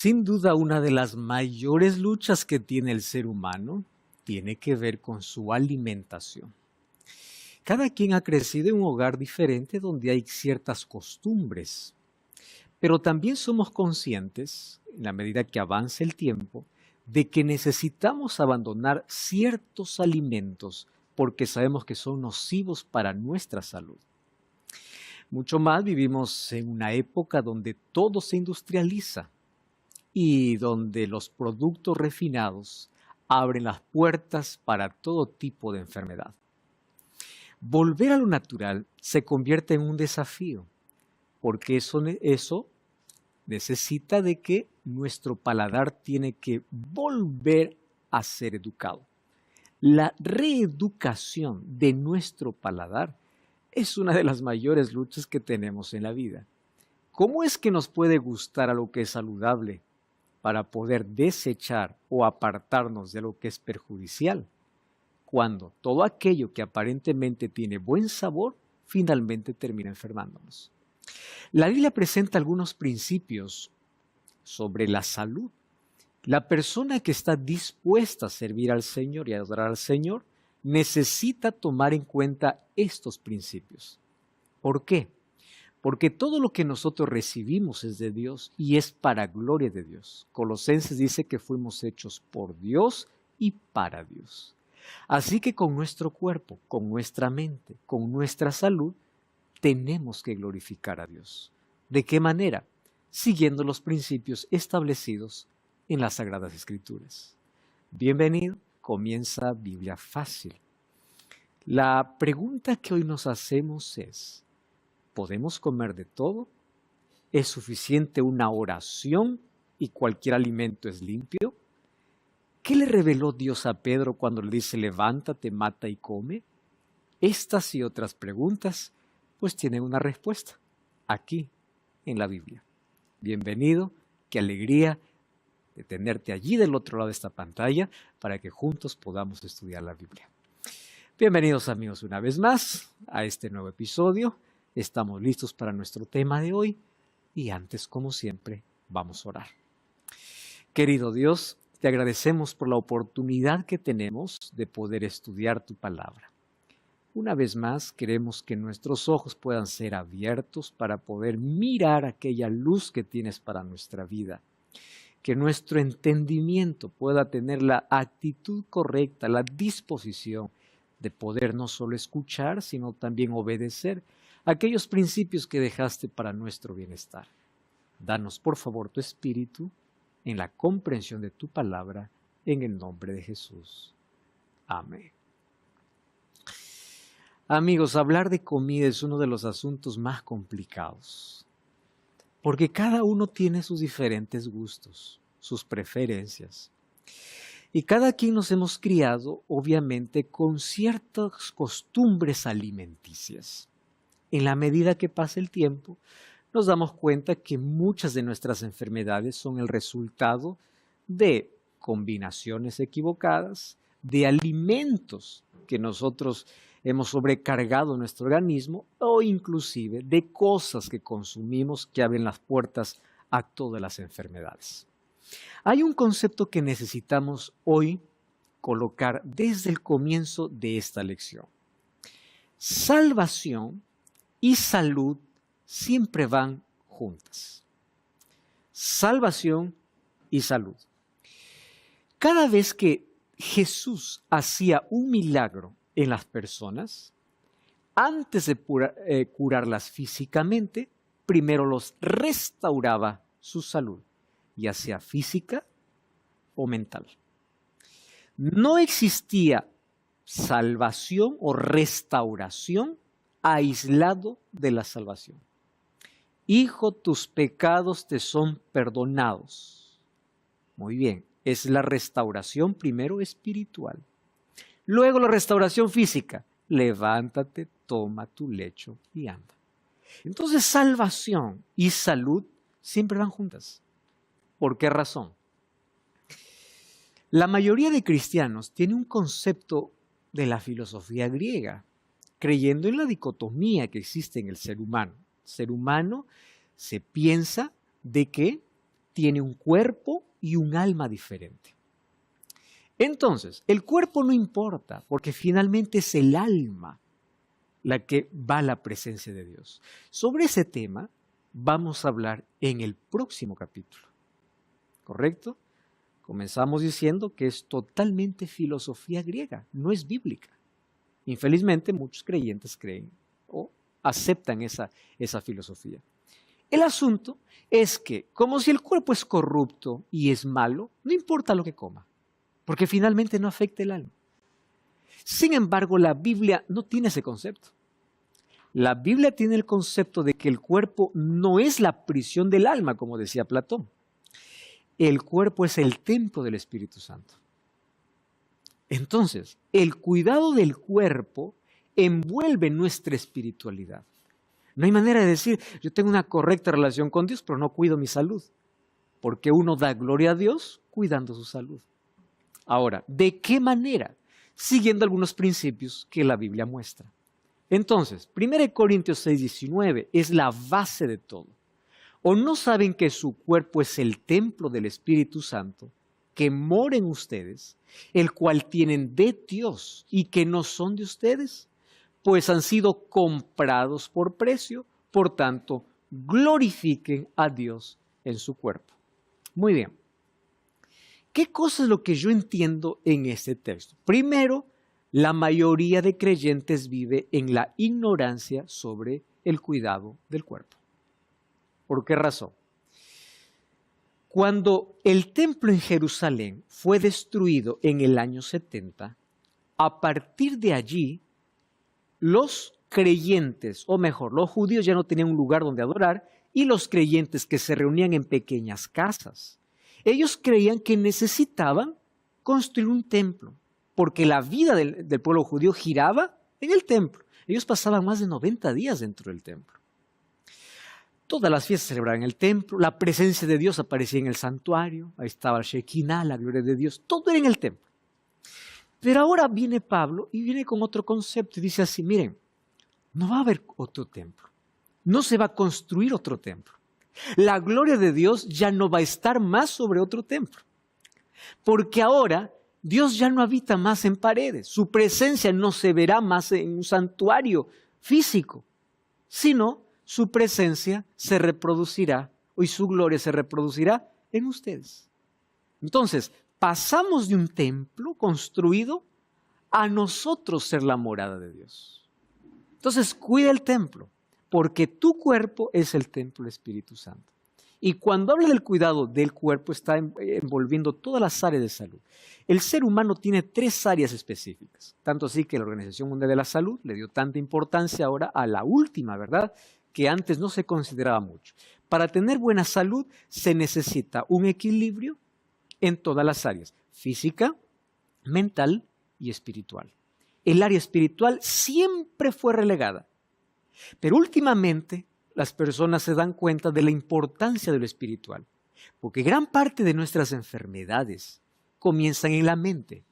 Sin duda, una de las mayores luchas que tiene el ser humano tiene que ver con su alimentación. Cada quien ha crecido en un hogar diferente donde hay ciertas costumbres, pero también somos conscientes, en la medida que avanza el tiempo, de que necesitamos abandonar ciertos alimentos porque sabemos que son nocivos para nuestra salud. Mucho más vivimos en una época donde todo se industrializa y donde los productos refinados abren las puertas para todo tipo de enfermedad. Volver a lo natural se convierte en un desafío, porque eso necesita de que nuestro paladar tiene que volver a ser educado. La reeducación de nuestro paladar es una de las mayores luchas que tenemos en la vida. ¿Cómo es que nos puede gustar a lo que es saludable para poder desechar o apartarnos de lo que es perjudicial, cuando todo aquello que aparentemente tiene buen sabor finalmente termina enfermándonos? La Biblia presenta algunos principios sobre la salud. La persona que está dispuesta a servir al Señor y a adorar al Señor necesita tomar en cuenta estos principios. ¿Por qué? Porque todo lo que nosotros recibimos es de Dios y es para gloria de Dios. Colosenses dice que fuimos hechos por Dios y para Dios. Así que con nuestro cuerpo, con nuestra mente, con nuestra salud, tenemos que glorificar a Dios. ¿De qué manera? Siguiendo los principios establecidos en las Sagradas Escrituras. Bienvenido, comienza Biblia Fácil. La pregunta que hoy nos hacemos es: ¿podemos comer de todo? ¿Es suficiente una oración y cualquier alimento es limpio? ¿Qué le reveló Dios a Pedro cuando le dice levántate, mata y come? Estas y otras preguntas pues tienen una respuesta aquí en la Biblia. Bienvenido, qué alegría de tenerte allí del otro lado de esta pantalla para que juntos podamos estudiar la Biblia. Bienvenidos amigos una vez más a este nuevo episodio. Estamos listos para nuestro tema de hoy y antes, como siempre, vamos a orar. Querido Dios, te agradecemos por la oportunidad que tenemos de poder estudiar tu palabra. Una vez más, queremos que nuestros ojos puedan ser abiertos para poder mirar aquella luz que tienes para nuestra vida. Que nuestro entendimiento pueda tener la actitud correcta, la disposición de poder no solo escuchar, sino también obedecer aquellos principios que dejaste para nuestro bienestar. Danos, por favor, tu espíritu en la comprensión de tu palabra, en el nombre de Jesús. Amén. Amigos, hablar de comida es uno de los asuntos más complicados, porque cada uno tiene sus diferentes gustos, sus preferencias. Y cada quien nos hemos criado, obviamente, con ciertas costumbres alimenticias. En la medida que pasa el tiempo, nos damos cuenta que muchas de nuestras enfermedades son el resultado de combinaciones equivocadas, de alimentos que nosotros hemos sobrecargado nuestro organismo o inclusive de cosas que consumimos que abren las puertas a todas las enfermedades. Hay un concepto que necesitamos hoy colocar desde el comienzo de esta lección. Salvación y salud siempre van juntas. Salvación y salud. Cada vez que Jesús hacía un milagro en las personas, antes de curarlas físicamente, primero los restauraba su salud, ya sea física o mental. No existía salvación o restauración aislado de la salvación. Hijo, tus pecados te son perdonados. Muy bien, es la restauración primero espiritual. Luego la restauración física. Levántate, toma tu lecho y anda. Entonces salvación y salud siempre van juntas. ¿Por qué razón? La mayoría de cristianos tiene un concepto de la filosofía griega, creyendo en la dicotomía que existe en el ser humano. El ser humano se piensa de que tiene un cuerpo y un alma diferente. Entonces, el cuerpo no importa, porque finalmente es el alma la que va a la presencia de Dios. Sobre ese tema vamos a hablar en el próximo capítulo. ¿Correcto? Comenzamos diciendo que es totalmente filosofía griega, no es bíblica. Infelizmente, muchos creyentes creen o aceptan esa filosofía. El asunto es que, como si el cuerpo es corrupto y es malo, no importa lo que coma, porque finalmente no afecta el alma. Sin embargo, la Biblia no tiene ese concepto. La Biblia tiene el concepto de que el cuerpo no es la prisión del alma, como decía Platón. El cuerpo es el templo del Espíritu Santo. Entonces, el cuidado del cuerpo envuelve nuestra espiritualidad. No hay manera de decir, yo tengo una correcta relación con Dios, pero no cuido mi salud. Porque uno da gloria a Dios cuidando su salud. Ahora, ¿de qué manera? Siguiendo algunos principios que la Biblia muestra. Entonces, 1 Corintios 6:19 es la base de todo. ¿O no saben que su cuerpo es el templo del Espíritu Santo, que mora en ustedes, el cual tienen de Dios y que no son de ustedes? Pues han sido comprados por precio, por tanto, glorifiquen a Dios en su cuerpo. Muy bien. ¿Qué cosa es lo que yo entiendo en este texto? Primero, la mayoría de creyentes vive en la ignorancia sobre el cuidado del cuerpo. ¿Por qué razón? Cuando el templo en Jerusalén fue destruido en el año 70, a partir de allí, los creyentes, o mejor, los judíos ya no tenían un lugar donde adorar, y los creyentes que se reunían en pequeñas casas, ellos creían que necesitaban construir un templo, porque la vida del pueblo judío giraba en el templo. Ellos pasaban más de 90 días dentro del templo. Todas las fiestas se celebraban en el templo, la presencia de Dios aparecía en el santuario, ahí estaba el Shekinah, la gloria de Dios, todo era en el templo. Pero ahora viene Pablo y viene con otro concepto y dice así, miren, no va a haber otro templo, no se va a construir otro templo. La gloria de Dios ya no va a estar más sobre otro templo, porque ahora Dios ya no habita más en paredes, su presencia no se verá más en un santuario físico, sino su presencia se reproducirá y su gloria se reproducirá en ustedes. Entonces, pasamos de un templo construido a nosotros ser la morada de Dios. Entonces, cuida el templo, porque tu cuerpo es el templo del Espíritu Santo. Y cuando habla del cuidado del cuerpo, está envolviendo todas las áreas de salud. El ser humano tiene 3 áreas específicas, tanto así que la Organización Mundial de la Salud le dio tanta importancia ahora a la última, ¿verdad?, que antes no se consideraba mucho. Para tener buena salud se necesita un equilibrio en todas las áreas, física, mental y espiritual. El área espiritual siempre fue relegada, pero últimamente las personas se dan cuenta de la importancia de lo espiritual, porque gran parte de nuestras enfermedades comienzan en la mente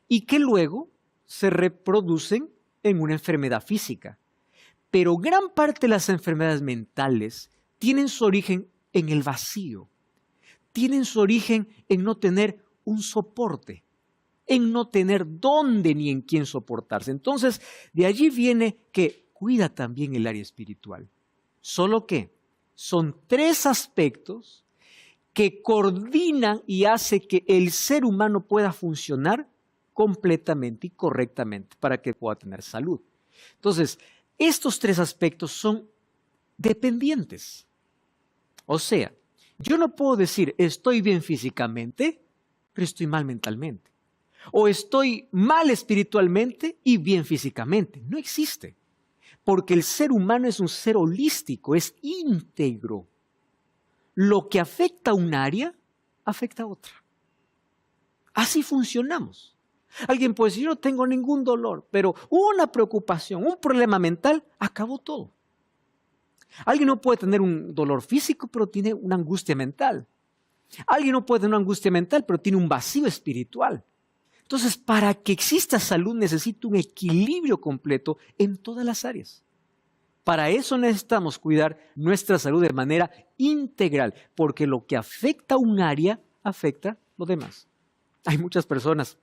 y que luego se reproducen en una enfermedad física. Pero gran parte de las enfermedades mentales tienen su origen en el vacío, tienen su origen en no tener un soporte, en no tener dónde ni en quién soportarse. Entonces, de allí viene que cuida también el área espiritual. Solo que son 3 aspectos que coordinan y hacen que el ser humano pueda funcionar completamente y correctamente para que pueda tener salud. Entonces, estos 3 aspectos son dependientes. O sea, yo no puedo decir estoy bien físicamente, pero estoy mal mentalmente. O estoy mal espiritualmente y bien físicamente. No existe. Porque el ser humano es un ser holístico, es íntegro. Lo que afecta a un área, afecta a otra. Así funcionamos. Alguien puede decir, yo no tengo ningún dolor, pero una preocupación, un problema mental, acabó todo. Alguien no puede tener un dolor físico, pero tiene una angustia mental. Alguien no puede tener una angustia mental, pero tiene un vacío espiritual. Entonces, para que exista salud necesita un equilibrio completo en todas las áreas. Para eso necesitamos cuidar nuestra salud de manera integral, porque lo que afecta a un área afecta lo demás. Hay muchas personas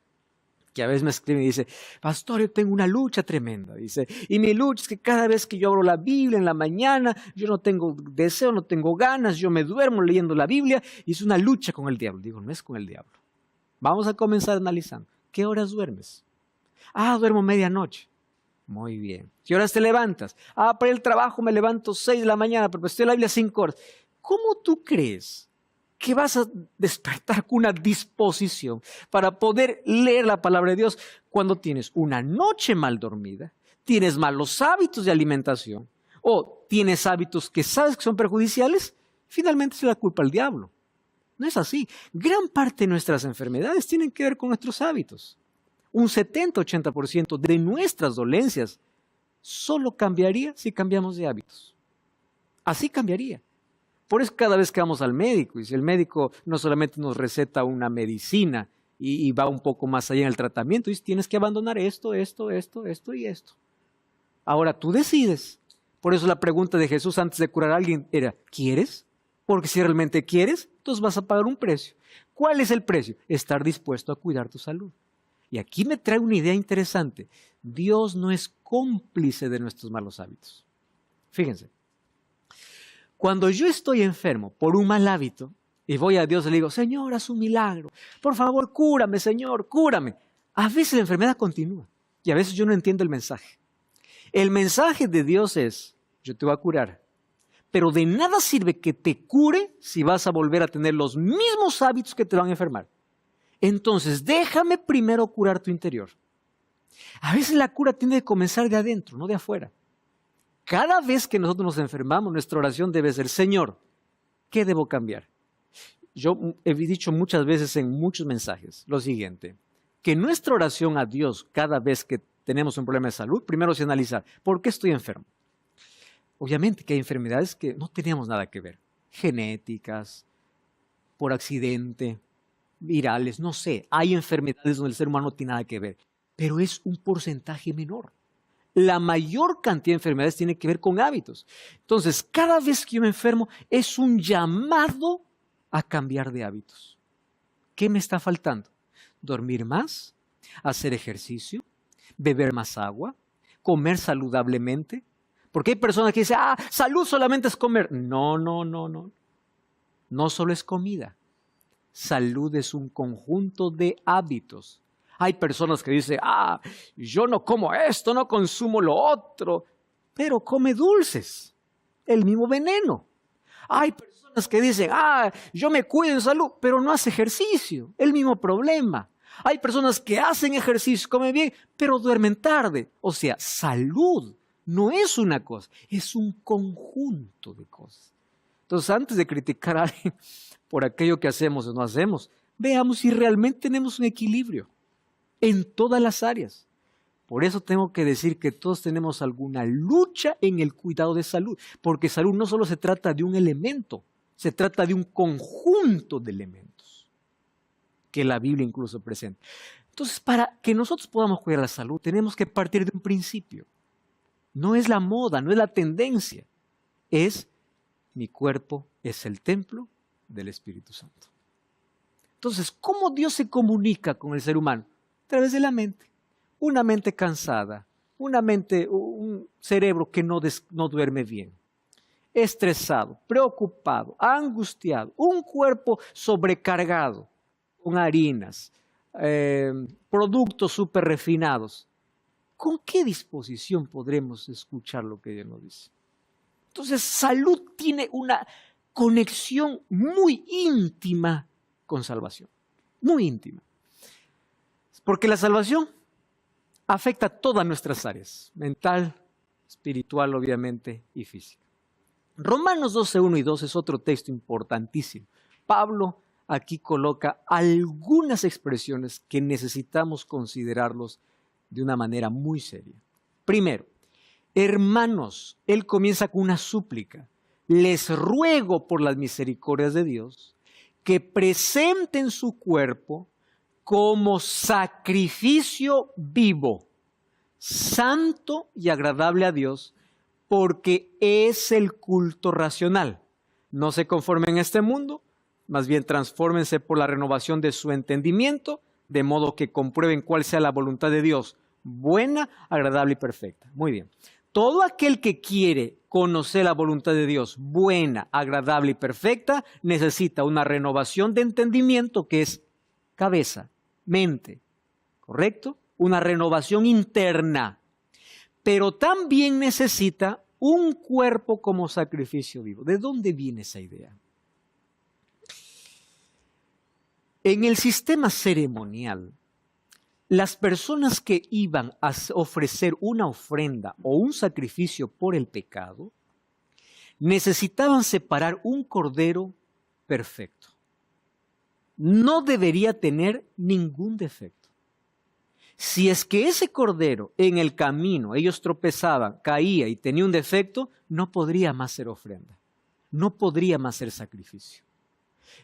que a veces me escriben y dicen, pastor, yo tengo una lucha tremenda, dice, y mi lucha es que cada vez que yo abro la Biblia en la mañana, yo no tengo deseo, no tengo ganas, yo me duermo leyendo la Biblia y es una lucha con el diablo. Digo, no es con el diablo. Vamos a comenzar analizando. ¿Qué horas duermes? Duermo medianoche. Muy bien. ¿Qué horas te levantas? Para el trabajo me levanto 6 de la mañana, pero estoy en la Biblia 5 horas. ¿Cómo tú crees que vas a despertar con una disposición para poder leer la palabra de Dios cuando tienes una noche mal dormida, tienes malos hábitos de alimentación o tienes hábitos que sabes que son perjudiciales? Finalmente es la culpa del diablo. No es así. Gran parte de nuestras enfermedades tienen que ver con nuestros hábitos. Un 70-80% de nuestras dolencias solo cambiaría si cambiamos de hábitos. Así cambiaría. Por eso cada vez que vamos al médico, y si el médico no solamente nos receta una medicina y va un poco más allá en el tratamiento, dice, tienes que abandonar esto y esto. Ahora tú decides. Por eso la pregunta de Jesús antes de curar a alguien era, ¿quieres? Porque si realmente quieres, entonces vas a pagar un precio. ¿Cuál es el precio? Estar dispuesto a cuidar tu salud. Y aquí me trae una idea interesante. Dios no es cómplice de nuestros malos hábitos. Fíjense. Cuando yo estoy enfermo por un mal hábito y voy a Dios y le digo, Señor, haz un milagro. Por favor, cúrame, Señor, cúrame. A veces la enfermedad continúa y a veces yo no entiendo el mensaje. El mensaje de Dios es, yo te voy a curar. Pero de nada sirve que te cure si vas a volver a tener los mismos hábitos que te van a enfermar. Entonces, déjame primero curar tu interior. A veces la cura tiene que comenzar de adentro, no de afuera. Cada vez que nosotros nos enfermamos, nuestra oración debe ser, Señor, ¿qué debo cambiar? Yo he dicho muchas veces en muchos mensajes lo siguiente, que nuestra oración a Dios cada vez que tenemos un problema de salud, primero es analizar, ¿por qué estoy enfermo? Obviamente que hay enfermedades que no teníamos nada que ver, genéticas, por accidente, virales, no sé, hay enfermedades donde el ser humano no tiene nada que ver, pero es un porcentaje menor. La mayor cantidad de enfermedades tiene que ver con hábitos. Entonces, cada vez que yo me enfermo, es un llamado a cambiar de hábitos. ¿Qué me está faltando? Dormir más, hacer ejercicio, beber más agua, comer saludablemente. Porque hay personas que dicen, salud solamente es comer. No. No solo es comida. Salud es un conjunto de hábitos. Hay personas que dicen, yo no como esto, no consumo lo otro, pero come dulces, el mismo veneno. Hay personas que dicen, yo me cuido en salud, pero no hace ejercicio, el mismo problema. Hay personas que hacen ejercicio, comen bien, pero duermen tarde. O sea, salud no es una cosa, es un conjunto de cosas. Entonces, antes de criticar a alguien por aquello que hacemos o no hacemos, veamos si realmente tenemos un equilibrio en todas las áreas. Por eso tengo que decir que todos tenemos alguna lucha en el cuidado de salud, porque salud no solo se trata de un elemento, se trata de un conjunto de elementos que la Biblia incluso presenta. Entonces, para que nosotros podamos cuidar la salud, tenemos que partir de un principio. No es la moda, no es la tendencia, es mi cuerpo es el templo del Espíritu Santo. Entonces, ¿cómo Dios se comunica con el ser humano? A través de la mente. Una mente cansada, un cerebro que no duerme bien, estresado, preocupado, angustiado, un cuerpo sobrecargado con harinas, productos súper refinados. ¿Con qué disposición podremos escuchar lo que Dios nos dice? Entonces, salud tiene una conexión muy íntima con salvación, muy íntima. Porque la salvación afecta todas nuestras áreas, mental, espiritual, obviamente, y física. Romanos 12:1 y 2 es otro texto importantísimo. Pablo aquí coloca algunas expresiones que necesitamos considerarlos de una manera muy seria. Primero, hermanos, él comienza con una súplica. Les ruego por las misericordias de Dios que presenten su cuerpo como sacrificio vivo, santo y agradable a Dios, porque es el culto racional. No se conformen en este mundo, más bien transfórmense por la renovación de su entendimiento, de modo que comprueben cuál sea la voluntad de Dios, buena, agradable y perfecta. Muy bien. Todo aquel que quiere conocer la voluntad de Dios, buena, agradable y perfecta, necesita una renovación de entendimiento que es cabeza, mente, ¿correcto? Una renovación interna. Pero también necesita un cuerpo como sacrificio vivo. ¿De dónde viene esa idea? En el sistema ceremonial, las personas que iban a ofrecer una ofrenda o un sacrificio por el pecado, necesitaban separar un cordero perfecto. No debería tener ningún defecto. Si es que ese cordero en el camino, ellos tropezaban, caía y tenía un defecto, no podría más ser ofrenda, no podría más ser sacrificio.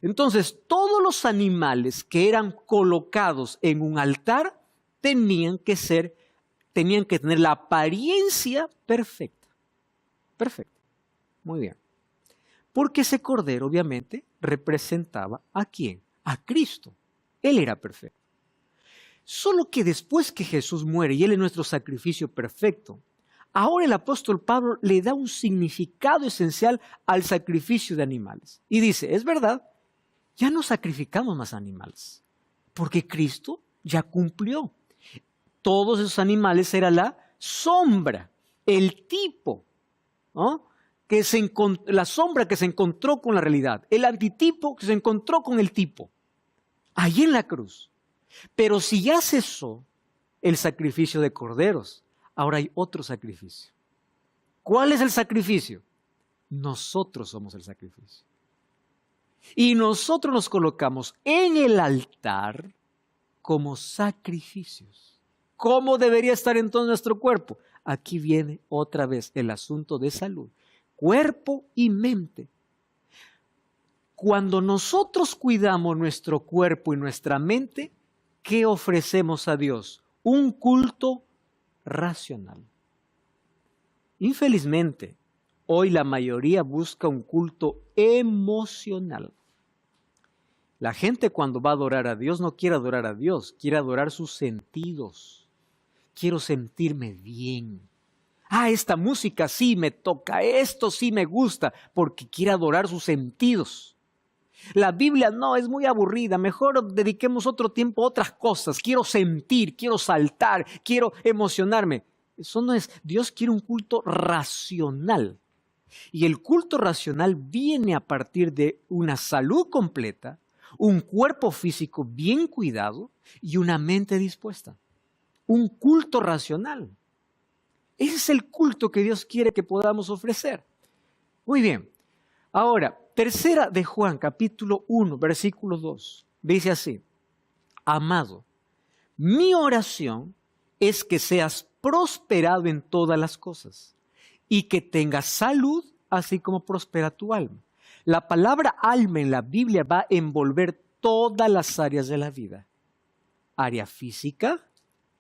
Entonces, todos los animales que eran colocados en un altar tenían que tener la apariencia perfecta. Perfecta. Muy bien. Porque ese cordero, obviamente, representaba ¿a quién? A Cristo. Él era perfecto. Solo que después que Jesús muere y Él es nuestro sacrificio perfecto, ahora el apóstol Pablo le da un significado esencial al sacrificio de animales. Y dice, es verdad, ya no sacrificamos más animales, porque Cristo ya cumplió. Todos esos animales eran la sombra, el tipo, ¿no? La sombra que se encontró con la realidad, el antitipo que se encontró con el tipo, allí en la cruz. Pero si ya cesó el sacrificio de corderos, ahora hay otro sacrificio. ¿Cuál es el sacrificio? Nosotros somos el sacrificio. Y nosotros nos colocamos en el altar como sacrificios. ¿Cómo debería estar entonces nuestro cuerpo? Aquí viene otra vez el asunto de salud. Cuerpo y mente. Cuando nosotros cuidamos nuestro cuerpo y nuestra mente, ¿qué ofrecemos a Dios? Un culto racional. Infelizmente, hoy la mayoría busca un culto emocional. La gente cuando va a adorar a Dios no quiere adorar a Dios, quiere adorar sus sentidos. Quiero sentirme bien. Esta música sí me toca, esto sí me gusta, porque quiere adorar sus sentidos. La Biblia no, es muy aburrida, mejor dediquemos otro tiempo a otras cosas. Quiero sentir, quiero saltar, quiero emocionarme. Eso no es, Dios quiere un culto racional. Y el culto racional viene a partir de una salud completa, un cuerpo físico bien cuidado y una mente dispuesta. Un culto racional. Ese es el culto que Dios quiere que podamos ofrecer. Muy bien. Ahora, tercera de Juan, capítulo 1, versículo 2. Dice así, amado, mi oración es que seas prosperado en todas las cosas y que tengas salud, así como prospera tu alma. La palabra alma en la Biblia va a envolver todas las áreas de la vida. Área física,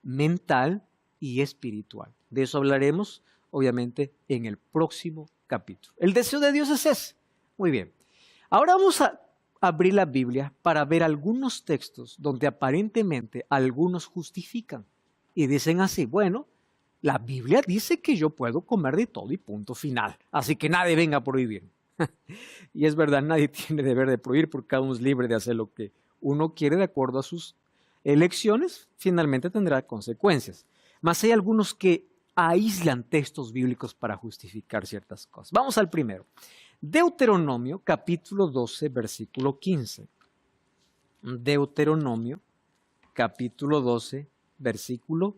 mental y espiritual. De eso hablaremos, obviamente, en el próximo capítulo. El deseo de Dios es ese. Muy bien. Ahora vamos a abrir la Biblia para ver algunos textos donde aparentemente algunos justifican y dicen así, bueno, la Biblia dice que yo puedo comer de todo y punto final, así que nadie venga a prohibir. Y es verdad, nadie tiene deber de prohibir porque cada uno es libre de hacer lo que uno quiere de acuerdo a sus elecciones, finalmente tendrá consecuencias. Mas hay algunos que aíslan textos bíblicos para justificar ciertas cosas. Vamos al primero. Deuteronomio capítulo 12, versículo 15. Deuteronomio capítulo 12, versículo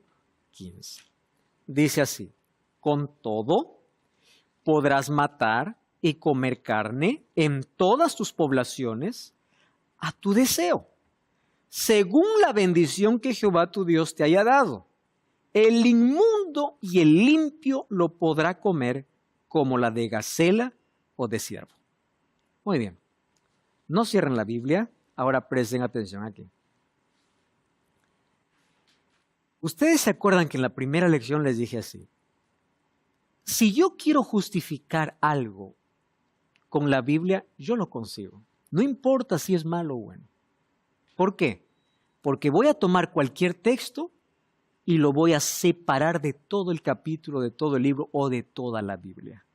15. Dice así, con todo podrás matar y comer carne en todas tus poblaciones a tu deseo, según la bendición que Jehová tu Dios te haya dado. El inmundo y el limpio lo podrá comer como la de gacela o de ciervo. Muy bien. No cierren la Biblia, ahora presten atención aquí. Ustedes se acuerdan que en la primera lección les dije así. Si yo quiero justificar algo con la Biblia, yo lo consigo. No importa si es malo o bueno. ¿Por qué? Porque voy a tomar cualquier texto y lo voy a separar de todo el capítulo, de todo el libro o de toda la Biblia.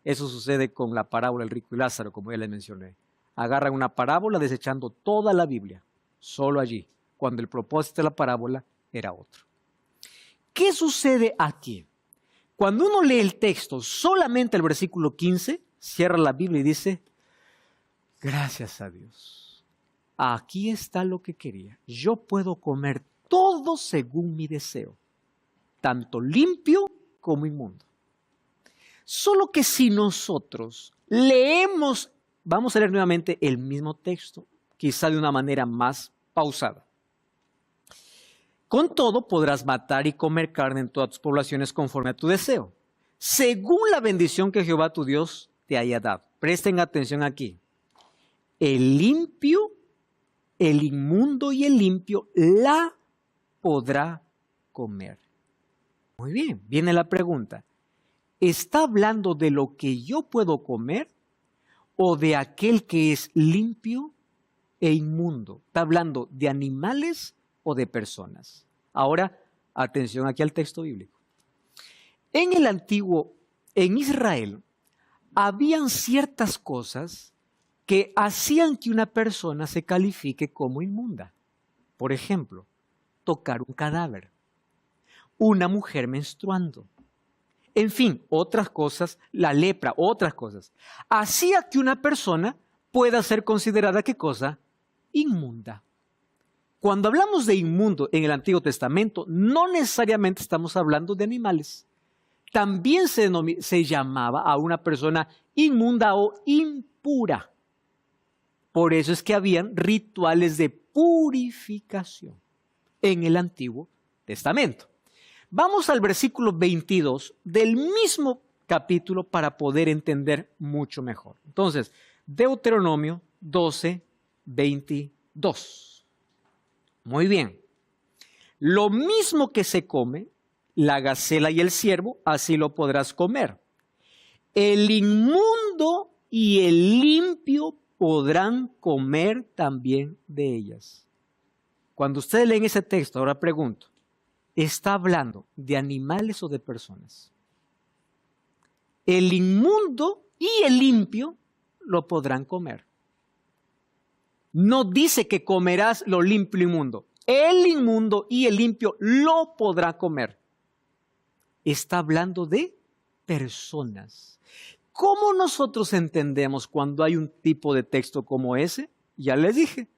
Eso sucede con la parábola del rico y Lázaro, como ya les mencioné. Agarran una parábola desechando toda la Biblia, solo allí, cuando el propósito de la parábola era otro. ¿Qué sucede aquí? Cuando uno lee el texto, solamente el versículo 15, cierra la Biblia y dice, gracias a Dios, aquí está lo que quería. Yo puedo comer todo según mi deseo, tanto limpio como inmundo. Solo que si nosotros leemos, vamos a leer nuevamente el mismo texto, quizá de una manera más pausada. Con todo podrás matar y comer carne en todas tus poblaciones conforme a tu deseo, según la bendición que Jehová tu Dios te haya dado. Presten atención aquí. El limpio, el inmundo y el limpio la podrá comer. Muy bien, viene la pregunta. ¿Está hablando de lo que yo puedo comer o de aquel que es limpio e inmundo? ¿Está hablando de animales o de personas? Ahora, atención aquí al texto bíblico. En el antiguo, en Israel, habían ciertas cosas que hacían que una persona se califique como inmunda. Por ejemplo, tocar un cadáver, una mujer menstruando. En fin, otras cosas, la lepra, otras cosas. Hacía que una persona pueda ser considerada, ¿qué cosa? Inmunda. Cuando hablamos de inmundo en el Antiguo Testamento, no necesariamente estamos hablando de animales. También se llamaba a una persona inmunda o impura. Por eso es que habían rituales de purificación en el Antiguo Testamento. Vamos al versículo 22 del mismo capítulo para poder entender mucho mejor. Entonces, Deuteronomio 12, 22. Muy bien. Lo mismo que se come, la gacela y el ciervo, así lo podrás comer. El inmundo y el limpio podrán comer también de ellas. Cuando ustedes leen ese texto, ahora pregunto, ¿está hablando de animales o de personas? El inmundo y el limpio lo podrán comer. No dice que comerás lo limpio y inmundo. El inmundo y el limpio lo podrá comer. Está hablando de personas. ¿Cómo nosotros entendemos cuando hay un tipo de texto como ese? Ya les dije,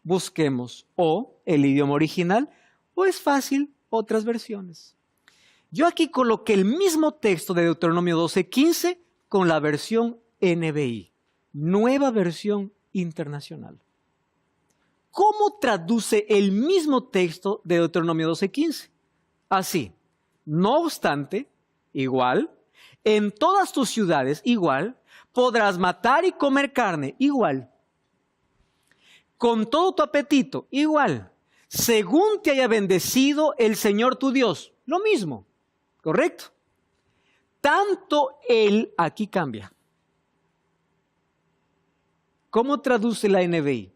busquemos o el idioma original o es fácil, otras versiones. Yo aquí coloqué el mismo texto de Deuteronomio 12:15 con la versión NBI, Nueva Versión Internacional. ¿Cómo traduce el mismo texto de Deuteronomio 12:15? Así, no obstante, igual, en todas tus ciudades, igual, podrás matar y comer carne, igual. Con todo tu apetito, igual. Según te haya bendecido el Señor tu Dios, lo mismo, ¿correcto? Tanto Él, aquí cambia. ¿Cómo traduce la NBI?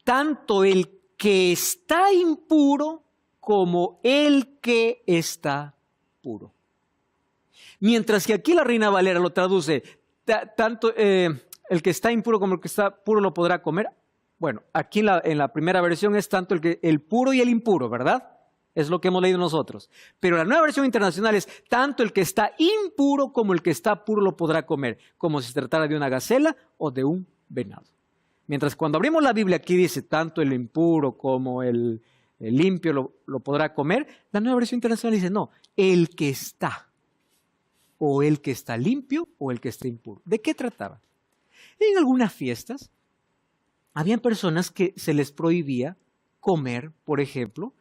Tanto el que está impuro como el que está puro. Mientras que aquí la Reina Valera lo traduce, tanto el que está impuro como el que está puro lo podrá comer. Bueno, aquí en la primera versión es tanto el puro y el impuro, ¿verdad? Es lo que hemos leído nosotros. Pero la nueva versión internacional es tanto el que está impuro como el que está puro lo podrá comer, como si se tratara de una gacela o de un venado. Mientras cuando abrimos la Biblia aquí dice tanto el impuro como el limpio lo podrá comer, la nueva versión internacional dice no, el que está, o el que está limpio o el que está impuro. ¿De qué trataba? En algunas fiestas habían personas que se les prohibía comer, por ejemplo,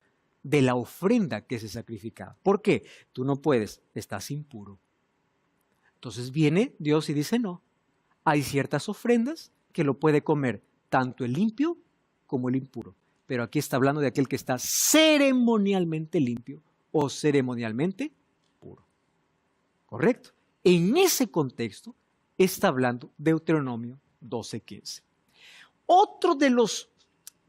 de la ofrenda que se sacrificaba. ¿Por qué? Tú no puedes, estás impuro. Entonces viene Dios y dice no, hay ciertas ofrendas que lo puede comer tanto el limpio como el impuro. Pero aquí está hablando de aquel que está ceremonialmente limpio o ceremonialmente puro. ¿correcto? En ese contexto está hablando Deuteronomio 12:15. Otro de los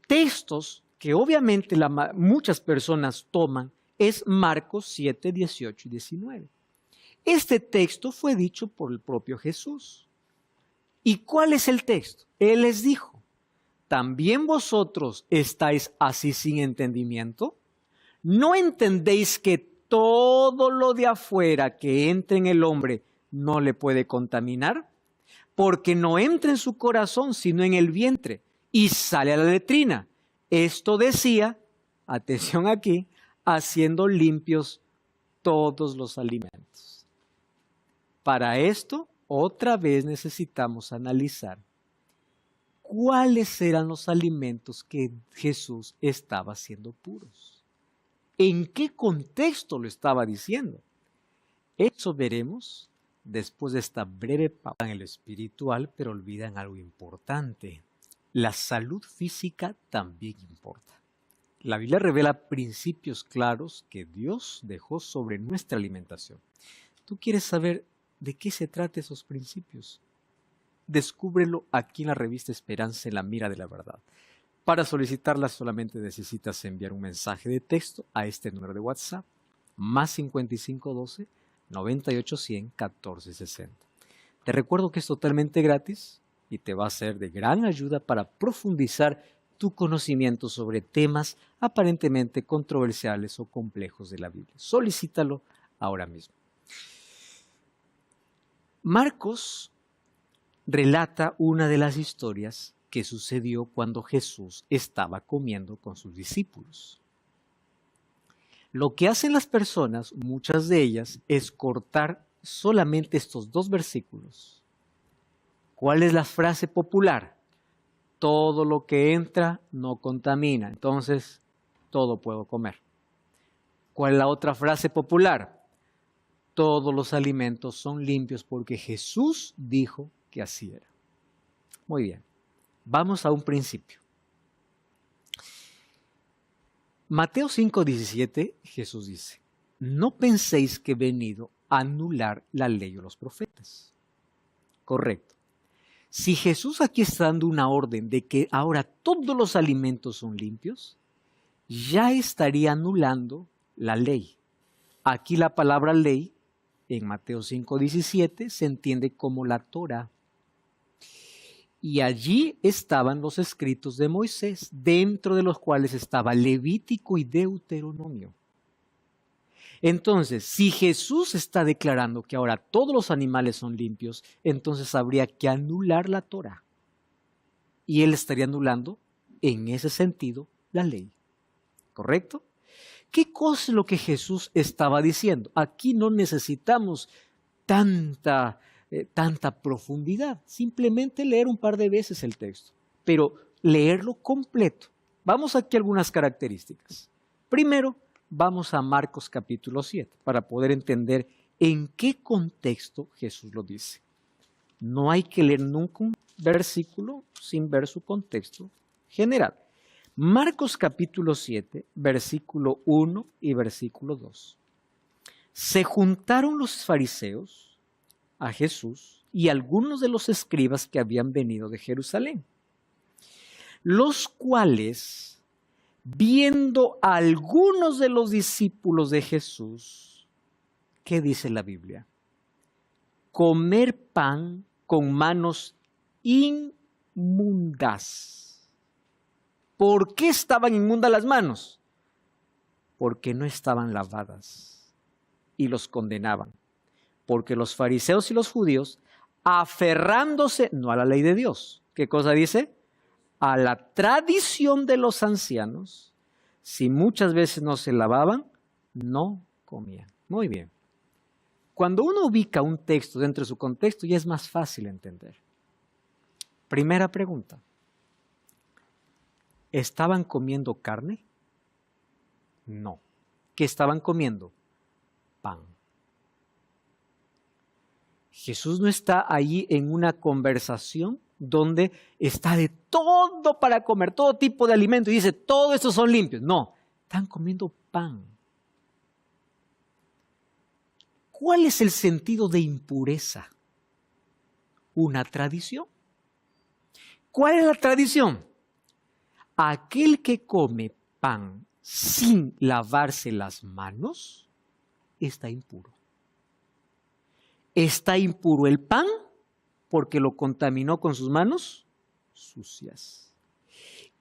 textos que obviamente muchas personas toman es Marcos 7, 18 y 19. Este texto fue dicho por el propio Jesús. ¿Y cuál es el texto? Él les dijo, ¿también vosotros estáis así sin entendimiento? ¿No entendéis que todo lo de afuera que entra en el hombre no le puede contaminar? Porque no entra en su corazón, sino en el vientre, y sale a la letrina. Esto decía, atención aquí, haciendo limpios todos los alimentos. Para esto, otra vez necesitamos analizar cuáles eran los alimentos que Jesús estaba haciendo puros. ¿En qué contexto lo estaba diciendo? Eso veremos después de esta breve pausa en el espiritual, pero olvidan algo importante. La salud física también importa. La Biblia revela principios claros que Dios dejó sobre nuestra alimentación. ¿Tú quieres saber de qué se tratan esos principios? Descúbrelo aquí en la revista Esperanza en la Mira de la Verdad. Para solicitarla solamente necesitas enviar un mensaje de texto a este número de WhatsApp, más 5512 9810 1460. Te recuerdo que es totalmente gratis y te va a ser de gran ayuda para profundizar tu conocimiento sobre temas aparentemente controversiales o complejos de la Biblia. Solicítalo ahora mismo. Marcos relata una de las historias que sucedió cuando Jesús estaba comiendo con sus discípulos. Lo que hacen las personas, muchas de ellas, es cortar solamente estos 2 versículos. ¿Cuál es la frase popular? Todo lo que entra no contamina, entonces todo puedo comer. ¿Cuál es la otra frase popular? Todos los alimentos son limpios porque Jesús dijo que así era. Muy bien, vamos a un principio. Mateo 5:17, Jesús dice, no penséis que he venido a anular la ley o los profetas. Correcto. Si Jesús aquí está dando una orden de que ahora todos los alimentos son limpios, ya estaría anulando la ley. Aquí la palabra ley, en Mateo 5:17, se entiende como la Torá. Y allí estaban los escritos de Moisés, dentro de los cuales estaba Levítico y Deuteronomio. Entonces, si Jesús está declarando que ahora todos los animales son limpios, entonces habría que anular la Torá. Y él estaría anulando, en ese sentido, la ley. ¿Correcto? ¿Qué cosa es lo que Jesús estaba diciendo? Aquí no necesitamos tanta profundidad. Simplemente leer un par de veces el texto, pero leerlo completo. Vamos aquí a algunas características. Primero, vamos a Marcos capítulo 7 para poder entender en qué contexto Jesús lo dice. No hay que leer nunca un versículo sin ver su contexto general. Marcos capítulo 7, versículo 1 y versículo 2. Se juntaron los fariseos a Jesús y algunos de los escribas que habían venido de Jerusalén, los cuales, viendo a algunos de los discípulos de Jesús, ¿qué dice la Biblia? Comer pan con manos inmundas. ¿Por qué estaban inmundas las manos? Porque no estaban lavadas y los condenaban. Porque los fariseos y los judíos, aferrándose no a la ley de Dios, ¿qué cosa dice? A la tradición de los ancianos, si muchas veces no se lavaban, no comían. Muy bien. Cuando uno ubica un texto dentro de su contexto, ya es más fácil entender. Primera pregunta. ¿Estaban comiendo carne? No. ¿Qué estaban comiendo? Pan. Jesús no está allí en una conversación donde está de todo para comer, todo tipo de alimento, y dice, todos estos son limpios. No, están comiendo pan. ¿Cuál es el sentido de impureza? Una tradición. ¿Cuál es la tradición? Aquel que come pan sin lavarse las manos está impuro. Está impuro el pan porque lo contaminó con sus manos sucias.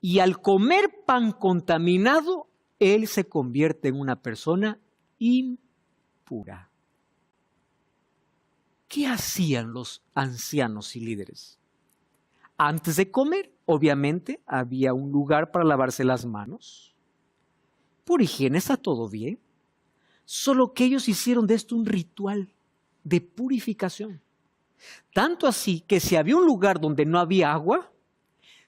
Y al comer pan contaminado, él se convierte en una persona impura. ¿Qué hacían los ancianos y líderes? Antes de comer, obviamente, había un lugar para lavarse las manos. Por higiene está todo bien. Solo que ellos hicieron de esto un ritual de purificación. Tanto así que si había un lugar donde no había agua,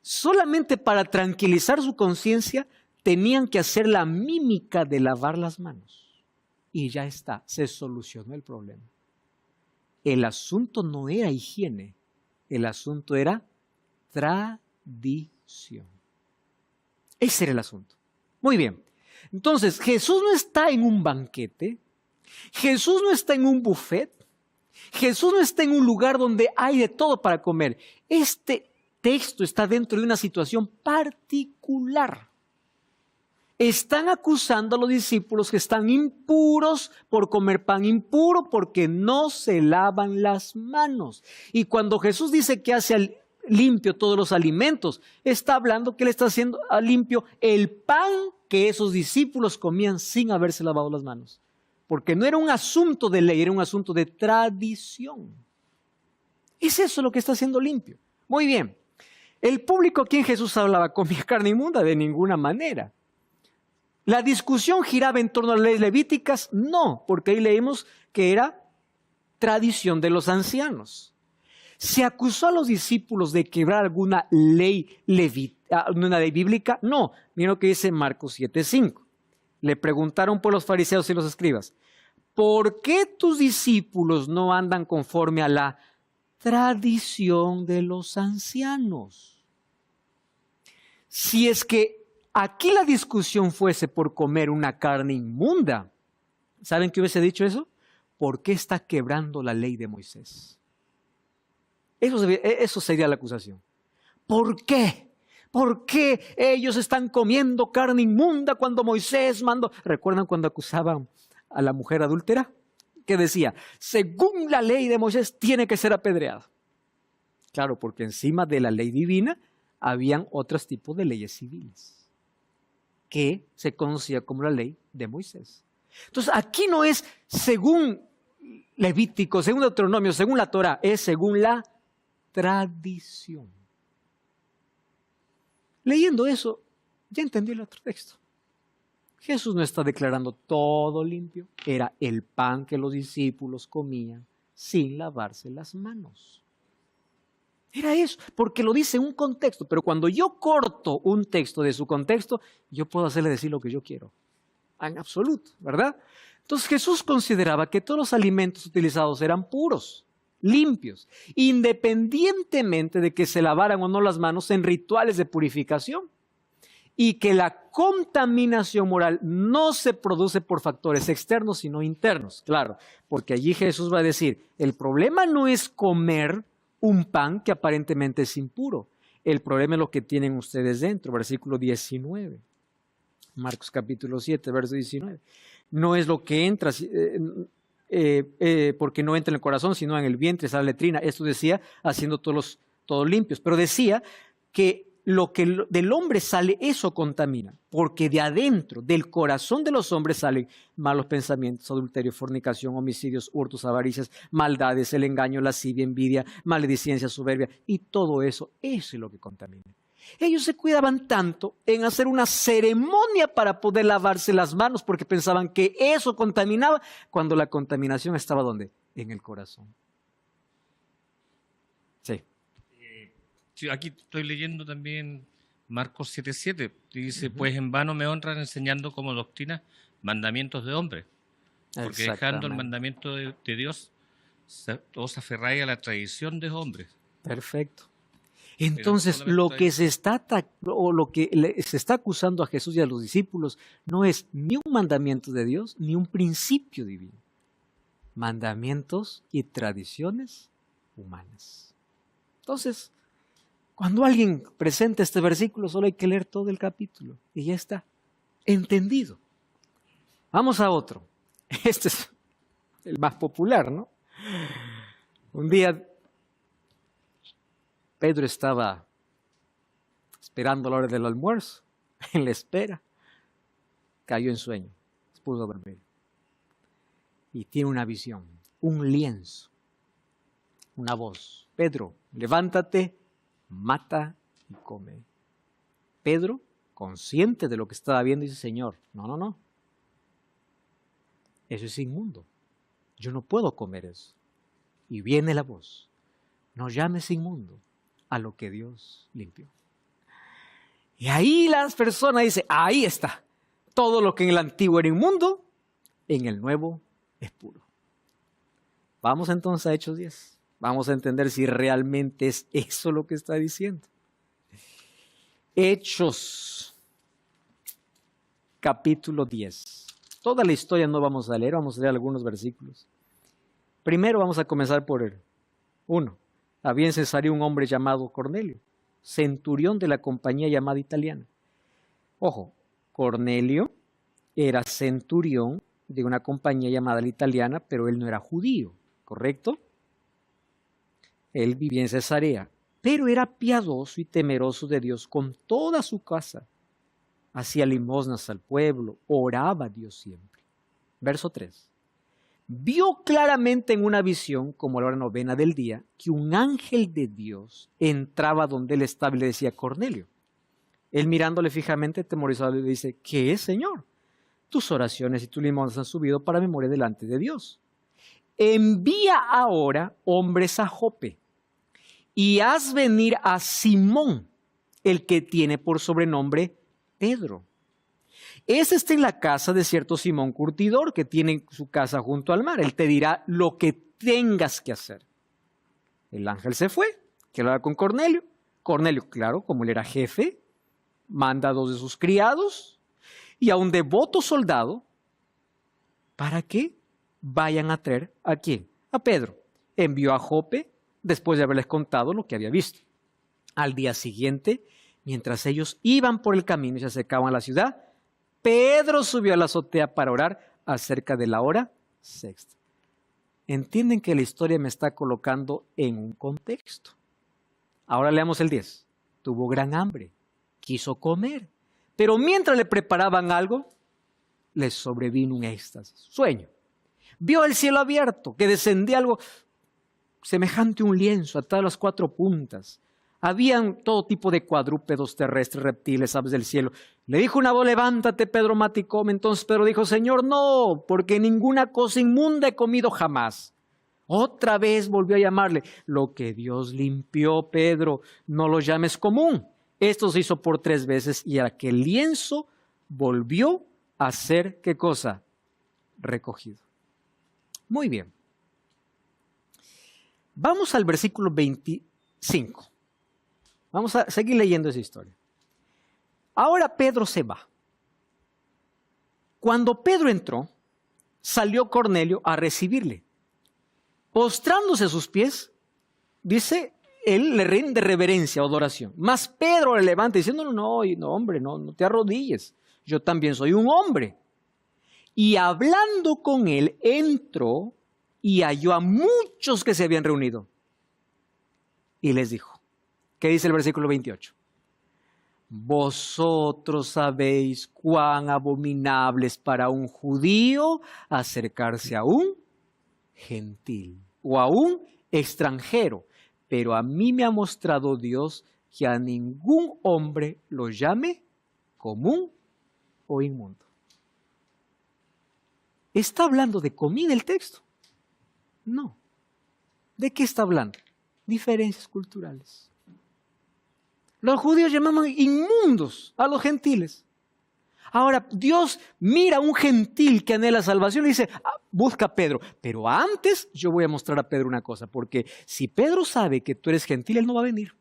solamente para tranquilizar su conciencia, tenían que hacer la mímica de lavar las manos. Y ya está, se solucionó el problema. El asunto no era higiene, el asunto era tradición. Ese era el asunto. Muy bien. Entonces, Jesús no está en un banquete, Jesús no está en un buffet, Jesús no está en un lugar donde hay de todo para comer. Este texto está dentro de una situación particular. Están acusando a los discípulos que están impuros por comer pan impuro porque no se lavan las manos. Y cuando Jesús dice que hace limpio todos los alimentos, está hablando que Él está haciendo limpio el pan que esos discípulos comían sin haberse lavado las manos. Porque no era un asunto de ley, era un asunto de tradición. ¿Es eso lo que está haciendo limpio? Muy bien. El público a quien Jesús hablaba comía carne inmunda de ninguna manera. ¿La discusión giraba en torno a las leyes levíticas? No, porque ahí leímos que era tradición de los ancianos. ¿Se acusó a los discípulos de quebrar alguna ley una ley bíblica? No, miren lo que dice Marcos 7:5. Le preguntaron por los fariseos y los escribas, ¿por qué tus discípulos no andan conforme a la tradición de los ancianos? Si es que aquí la discusión fuese por comer una carne inmunda, ¿saben qué hubiese dicho eso? ¿Por qué está quebrando la ley de Moisés? Eso sería la acusación. ¿Por qué? ¿Por qué ellos están comiendo carne inmunda cuando Moisés mandó? ¿Recuerdan cuando acusaban a la mujer adúltera? Que decía, según la ley de Moisés tiene que ser apedreada. Claro, porque encima de la ley divina habían otros tipos de leyes civiles que se conocía como la ley de Moisés. Entonces aquí no es según Levítico, según Deuteronomio, según la Torah, es según la tradición. Leyendo eso, ya entendió el otro texto. Jesús no está declarando todo limpio, era el pan que los discípulos comían sin lavarse las manos. Era eso, porque lo dice en un contexto, pero cuando yo corto un texto de su contexto, yo puedo hacerle decir lo que yo quiero, en absoluto, ¿verdad? Entonces Jesús consideraba que todos los alimentos utilizados eran puros, limpios, independientemente de que se lavaran o no las manos en rituales de purificación, y que la contaminación moral no se produce por factores externos, sino internos, claro, porque allí Jesús va a decir, el problema no es comer un pan que aparentemente es impuro. El problema es lo que tienen ustedes dentro, versículo 19. Marcos capítulo 7, verso 19. No es lo que entra, porque no entra en el corazón, sino en el vientre, esa letrina. Esto decía, haciendo todos limpios. Pero decía que lo que del hombre sale, eso contamina, porque de adentro, del corazón de los hombres salen malos pensamientos, adulterio, fornicación, homicidios, hurtos, avaricias, maldades, el engaño, lascivia, envidia, maledicencia, soberbia, y todo eso es lo que contamina. Ellos se cuidaban tanto en hacer una ceremonia para poder lavarse las manos, porque pensaban que eso contaminaba, cuando la contaminación estaba ¿dónde? En el corazón. Sí. Aquí estoy leyendo también Marcos 7:7, y dice, pues en vano me honran enseñando como doctrina mandamientos de hombres, porque dejando el mandamiento de Dios, os aferráis a la tradición de hombres. Perfecto. Entonces, lo que se está acusando a Jesús y a los discípulos no es ni un mandamiento de Dios, ni un principio divino. mandamientos y tradiciones humanas. Entonces, cuando alguien presenta este versículo, solo hay que leer todo el capítulo y ya está entendido. Vamos a otro. Este es el más popular, ¿no? Un día Pedro estaba esperando la hora del almuerzo, en la espera. Cayó en sueño, se puso a dormir. Y tiene una visión, un lienzo, una voz. Pedro, levántate, mata y come. Pedro, consciente de lo que estaba viendo, dice, Señor, no. Eso es inmundo. Yo no puedo comer eso. Y viene la voz. No llames inmundo a lo que Dios limpió. Y ahí las personas dicen, ahí está. Todo lo que en el antiguo era inmundo, en el nuevo es puro. Vamos entonces a Hechos 10. Vamos a entender si realmente es eso lo que está diciendo. Hechos, capítulo 10. Toda la historia no vamos a leer, vamos a leer algunos versículos. Primero vamos a comenzar por el 1. Había en Cesarea un hombre llamado Cornelio, centurión de la compañía llamada italiana. Ojo, Cornelio era centurión de una compañía llamada la italiana, pero él no era judío, ¿correcto? Él vivía en Cesarea, pero era piadoso y temeroso de Dios con toda su casa. Hacía limosnas al pueblo, oraba a Dios siempre. Verso 3. Vio claramente en una visión, como a la hora novena del día, que un ángel de Dios entraba donde él estaba y le decía, Cornelio. Él mirándole fijamente, temorizado, le dice, ¿qué es, Señor? Tus oraciones y tus limosnas han subido para memoria delante de Dios. Envía ahora hombres a Jope y haz venir a Simón, el que tiene por sobrenombre Pedro. Ese está en la casa de cierto Simón curtidor que tiene su casa junto al mar. Él te dirá lo que tengas que hacer. El ángel se fue, quiere hablar con Cornelio. Cornelio, claro, como él era jefe, manda a 2 de sus criados y a un devoto soldado para que vayan a traer ¿a quién? A Pedro. Envió a Jope después de haberles contado lo que había visto. Al día siguiente, mientras ellos iban por el camino y se acercaban a la ciudad, Pedro subió a la azotea para orar acerca de la hora sexta. Entienden que la historia me está colocando en un contexto. Ahora leamos el 10. Tuvo gran hambre, quiso comer, pero mientras le preparaban algo, le sobrevino un éxtasis, sueño. Vio el cielo abierto, que descendía algo semejante a un lienzo atado a las 4 puntas. Habían todo tipo de cuadrúpedos terrestres, reptiles, aves del cielo. Le dijo una voz, levántate, Pedro, mata y come. Entonces Pedro dijo, Señor, no, porque ninguna cosa inmunda he comido jamás. Otra vez volvió a llamarle, lo que Dios limpió, Pedro, no lo llames común. Esto se hizo por 3 veces y aquel lienzo volvió a ser, ¿qué cosa? Recogido. Muy bien. Vamos al versículo 25. Vamos a seguir leyendo esa historia. Ahora Pedro se va. Cuando Pedro entró, salió Cornelio a recibirle. Postrándose a sus pies, dice, él le rinde reverencia o adoración. Mas Pedro le levanta diciendo, no, hombre, no te arrodilles. Yo también soy un hombre. Y hablando con él, entró y halló a muchos que se habían reunido. Y les dijo, ¿qué dice el versículo 28? Vosotros sabéis cuán abominable es para un judío acercarse a un gentil o a un extranjero, pero a mí me ha mostrado Dios que a ningún hombre lo llame común o inmundo. ¿Está hablando de comida el texto? No. ¿De qué está hablando? Diferencias culturales. Los judíos llamaban inmundos a los gentiles. Ahora, Dios mira a un gentil que anhela salvación y dice, busca a Pedro. Pero antes yo voy a mostrar a Pedro una cosa, porque si Pedro sabe que tú eres gentil, él no va a venir.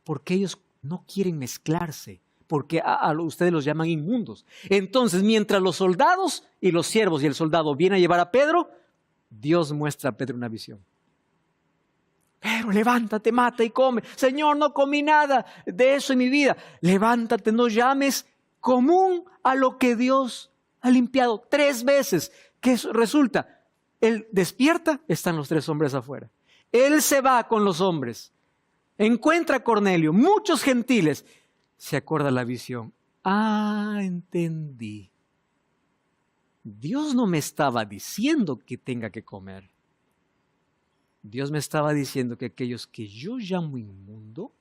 Porque ellos no quieren mezclarse, porque ustedes los llaman inmundos. Entonces, mientras los soldados y los siervos y el soldado vienen a llevar a Pedro, Dios muestra a Pedro una visión. Pero levántate, mata y come. Señor, no comí nada de eso en mi vida. Levántate, no llames común a lo que Dios ha limpiado 3 veces. ¿Qué resulta? Él despierta, están los 3 hombres afuera. Él se va con los hombres. Encuentra a Cornelio, muchos gentiles. Se acuerda la visión. Entendí. Dios no me estaba diciendo que tenga que comer. Dios me estaba diciendo que aquellos que yo llamo inmundo,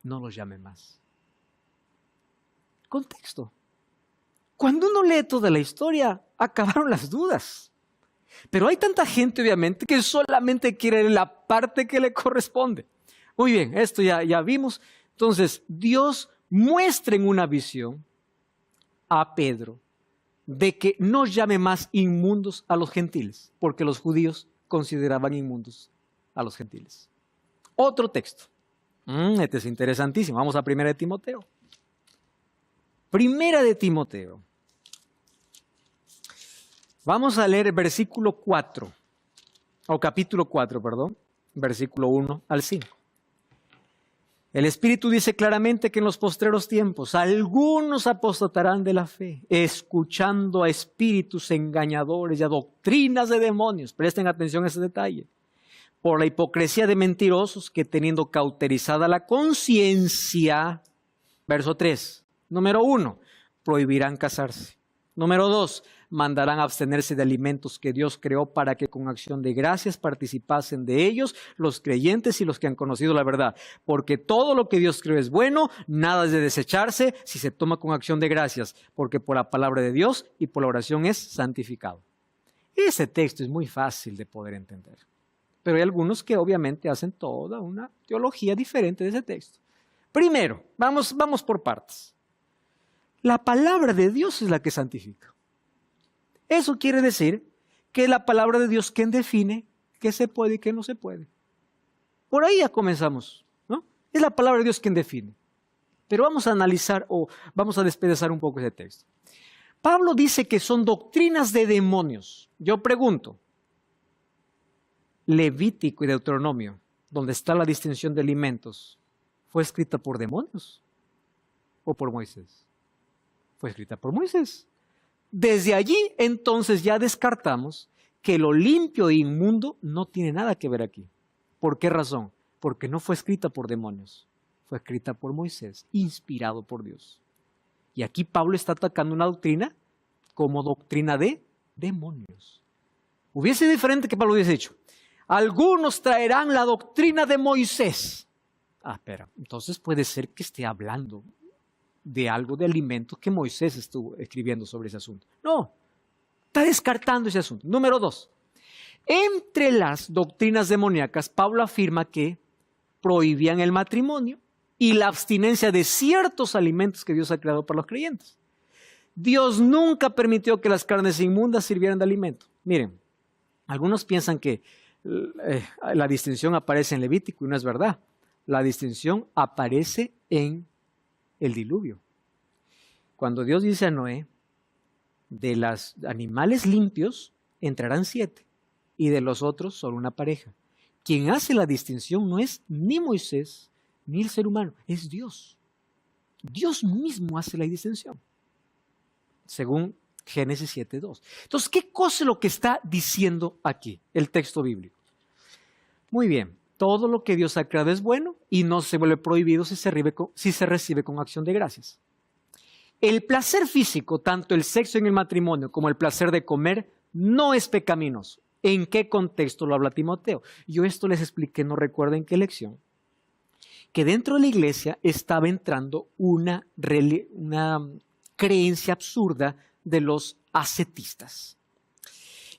no los llame más. Contexto. Cuando uno lee toda la historia, acabaron las dudas. Pero hay tanta gente, obviamente, que solamente quiere la parte que le corresponde. Muy bien, esto ya vimos. Entonces, Dios muestra en una visión a Pedro de que no llame más inmundos a los gentiles, porque los judíos consideraban inmundos a los gentiles. Otro texto. Este es interesantísimo. Vamos a 1 de Timoteo. 1 de Timoteo. Vamos a leer el versículo 4, o capítulo 4, perdón, versículo 1 al 5. El Espíritu dice claramente que en los postreros tiempos algunos apostatarán de la fe, escuchando a espíritus engañadores y a doctrinas de demonios. Presten atención a ese detalle. Por la hipocresía de mentirosos que teniendo cauterizada la conciencia, verso 3, número 1, prohibirán casarse. Número 2, mandarán abstenerse de alimentos que Dios creó para que con acción de gracias participasen de ellos los creyentes y los que han conocido la verdad. Porque todo lo que Dios creó es bueno, nada es de desecharse si se toma con acción de gracias, porque por la palabra de Dios y por la oración es santificado. Ese texto es muy fácil de poder entender. Pero hay algunos que obviamente hacen toda una teología diferente de ese texto. Primero, vamos por partes. La palabra de Dios es la que santifica. Eso quiere decir que es la palabra de Dios quien define qué se puede y qué no se puede. Por ahí ya comenzamos, ¿no? Es la palabra de Dios quien define. Pero vamos a analizar o vamos a despedazar un poco ese texto. Pablo dice que son doctrinas de demonios. Yo pregunto, Levítico y Deuteronomio, donde está la distinción de alimentos, ¿fue escrita por demonios o por Moisés? Fue escrita por Moisés. Desde allí, entonces, ya descartamos que lo limpio e inmundo no tiene nada que ver aquí. ¿Por qué razón? Porque no fue escrita por demonios. Fue escrita por Moisés, inspirado por Dios. Y aquí Pablo está atacando una doctrina como doctrina de demonios. Hubiese sido diferente que Pablo hubiese dicho, algunos traerán la doctrina de Moisés. Espera, entonces puede ser que esté hablando de algo de alimentos que Moisés estuvo escribiendo sobre ese asunto. No, está descartando ese asunto. Número 2, entre las doctrinas demoníacas, Pablo afirma que prohibían el matrimonio y la abstinencia de ciertos alimentos que Dios ha creado para los creyentes. Dios nunca permitió que las carnes inmundas sirvieran de alimento. Miren, algunos piensan que la distinción aparece en Levítico y no es verdad. La distinción aparece en el diluvio. Cuando Dios dice a Noé, de los animales limpios entrarán 7 y de los otros solo una pareja. Quien hace la distinción no es ni Moisés ni el ser humano, es Dios. Dios mismo hace la distinción, según Génesis 7:2. Entonces, ¿qué cosa es lo que está diciendo aquí el texto bíblico? Muy bien. Todo lo que Dios ha creado es bueno y no se vuelve prohibido si se recibe con acción de gracias. El placer físico, tanto el sexo en el matrimonio como el placer de comer, no es pecaminoso. ¿En qué contexto lo habla Timoteo? Yo esto les expliqué, no recuerdo en qué lección, que dentro de la iglesia estaba entrando una creencia absurda de los ascetistas.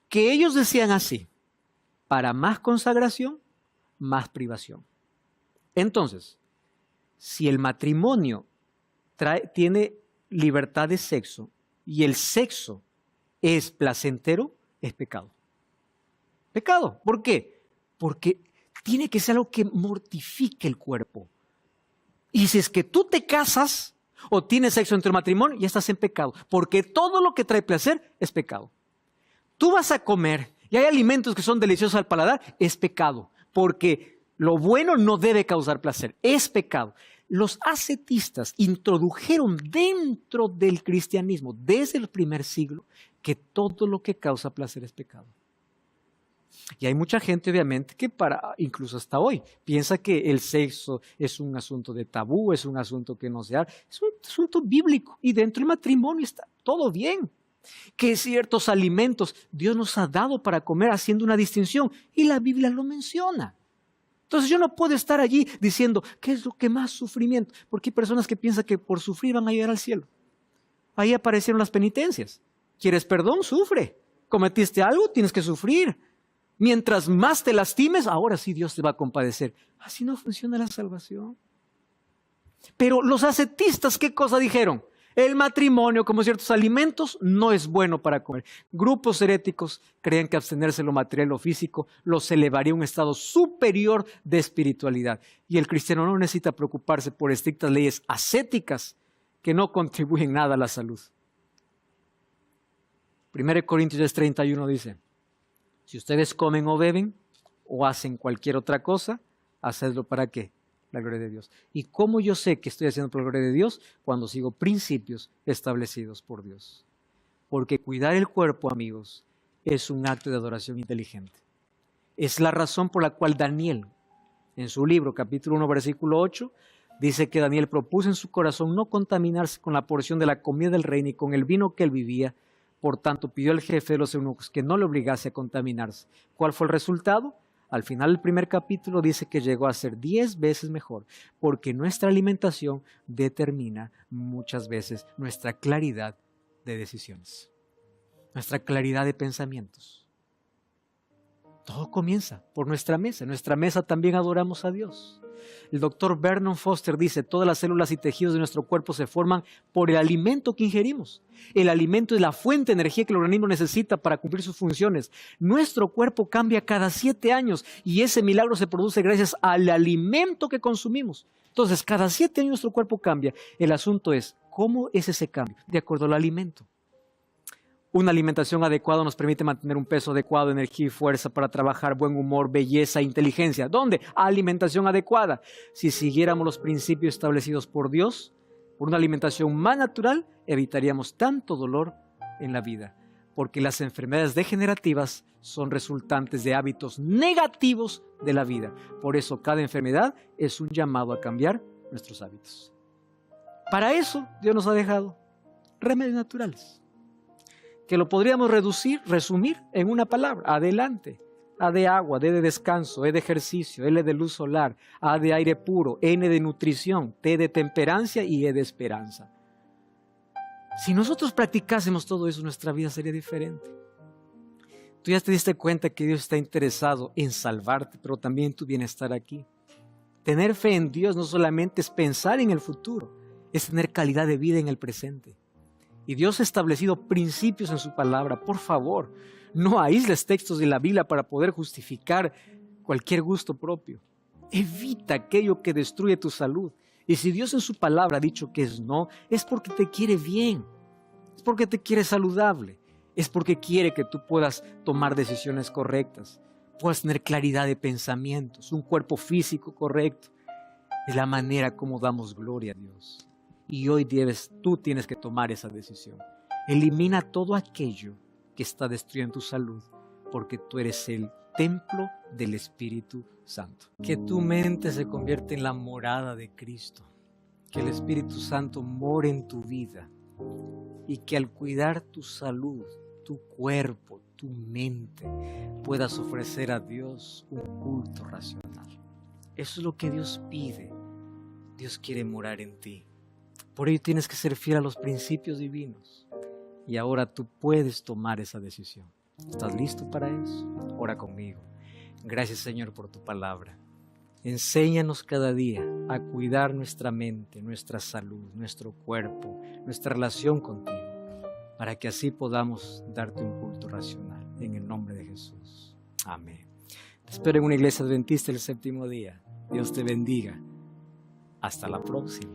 Que ellos decían así, para más consagración, más privación. Entonces, si el matrimonio tiene libertad de sexo y el sexo es placentero, es pecado. Pecado. ¿Por qué? Porque tiene que ser algo que mortifique el cuerpo. Y si es que tú te casas o tienes sexo entre matrimonio, ya estás en pecado. Porque todo lo que trae placer es pecado. Tú vas a comer y hay alimentos que son deliciosos al paladar, es pecado, porque lo bueno no debe causar placer, es pecado. Los ascetistas introdujeron dentro del cristianismo, desde el primer siglo, que todo lo que causa placer es pecado. Y hay mucha gente, obviamente, que incluso hasta hoy, piensa que el sexo es un asunto de tabú, es un asunto que no se habla, es un asunto bíblico. Y dentro del matrimonio está todo bien. Que ciertos alimentos Dios nos ha dado para comer haciendo una distinción. Y la Biblia lo menciona. Entonces yo no puedo estar allí diciendo, ¿qué es lo que más sufrimiento? Porque hay personas que piensan que por sufrir van a llegar al cielo. Ahí aparecieron las penitencias. ¿Quieres perdón? Sufre. ¿Cometiste algo? Tienes que sufrir. Mientras más te lastimes, ahora sí Dios te va a compadecer. Así no funciona la salvación. Pero los ascetistas, ¿qué cosa dijeron? El matrimonio, como ciertos alimentos, no es bueno para comer. Grupos heréticos creen que abstenerse de lo material o físico los elevaría a un estado superior de espiritualidad. Y el cristiano no necesita preocuparse por estrictas leyes ascéticas que no contribuyen nada a la salud. 1 Corintios 31 dice, si ustedes comen o beben o hacen cualquier otra cosa, hacedlo ¿para qué? La gloria de Dios. ¿Y cómo yo sé que estoy haciendo por la gloria de Dios? Cuando sigo principios establecidos por Dios. Porque cuidar el cuerpo, amigos, es un acto de adoración inteligente. Es la razón por la cual Daniel, en su libro, capítulo 1, versículo 8, dice que Daniel propuso en su corazón no contaminarse con la porción de la comida del rey ni con el vino que él vivía. Por tanto, pidió al jefe de los eunucos que no le obligase a contaminarse. ¿Cuál fue el resultado? Al final del primer capítulo dice que llegó a ser 10 veces mejor, porque nuestra alimentación determina muchas veces nuestra claridad de decisiones, nuestra claridad de pensamientos. Todo comienza por nuestra mesa. En nuestra mesa también adoramos a Dios. El doctor Vernon Foster dice, todas las células y tejidos de nuestro cuerpo se forman por el alimento que ingerimos. El alimento es la fuente de energía que el organismo necesita para cumplir sus funciones. Nuestro cuerpo cambia cada 7 años y ese milagro se produce gracias al alimento que consumimos. Entonces, cada 7 años nuestro cuerpo cambia. El asunto es, ¿cómo es ese cambio? De acuerdo al alimento. Una alimentación adecuada nos permite mantener un peso adecuado, energía y fuerza para trabajar, buen humor, belleza e inteligencia. ¿Dónde? Alimentación adecuada. Si siguiéramos los principios establecidos por Dios, por una alimentación más natural, evitaríamos tanto dolor en la vida. Porque las enfermedades degenerativas son resultantes de hábitos negativos de la vida. Por eso cada enfermedad es un llamado a cambiar nuestros hábitos. Para eso Dios nos ha dejado remedios naturales. Que lo podríamos resumir en una palabra, adelante. A de agua, D de descanso, E de ejercicio, L de luz solar, A de aire puro, N de nutrición, T de temperancia y E de esperanza. Si nosotros practicásemos todo eso, nuestra vida sería diferente. Tú ya te diste cuenta que Dios está interesado en salvarte, pero también en tu bienestar aquí. Tener fe en Dios no solamente es pensar en el futuro, es tener calidad de vida en el presente. Y Dios ha establecido principios en su palabra. Por favor, no aísles textos de la Biblia para poder justificar cualquier gusto propio. Evita aquello que destruye tu salud. Y si Dios en su palabra ha dicho que es no, es porque te quiere bien. Es porque te quiere saludable. Es porque quiere que tú puedas tomar decisiones correctas. Puedas tener claridad de pensamientos, un cuerpo físico correcto. Es la manera como damos gloria a Dios. Y hoy tú tienes que tomar esa decisión. Elimina todo aquello que está destruyendo tu salud, porque tú eres el templo del Espíritu Santo. Que tu mente se convierta en la morada de Cristo. Que el Espíritu Santo more en tu vida. Y que al cuidar tu salud, tu cuerpo, tu mente, puedas ofrecer a Dios un culto racional. Eso es lo que Dios pide. Dios quiere morar en ti. Por ello tienes que ser fiel a los principios divinos. Y ahora tú puedes tomar esa decisión. ¿Estás listo para eso? Ora conmigo. Gracias, Señor, por tu palabra. Enséñanos cada día a cuidar nuestra mente, nuestra salud, nuestro cuerpo, nuestra relación contigo, para que así podamos darte un culto racional. En el nombre de Jesús. Amén. Te espero en una iglesia adventista el 7º día. Dios te bendiga. Hasta la próxima.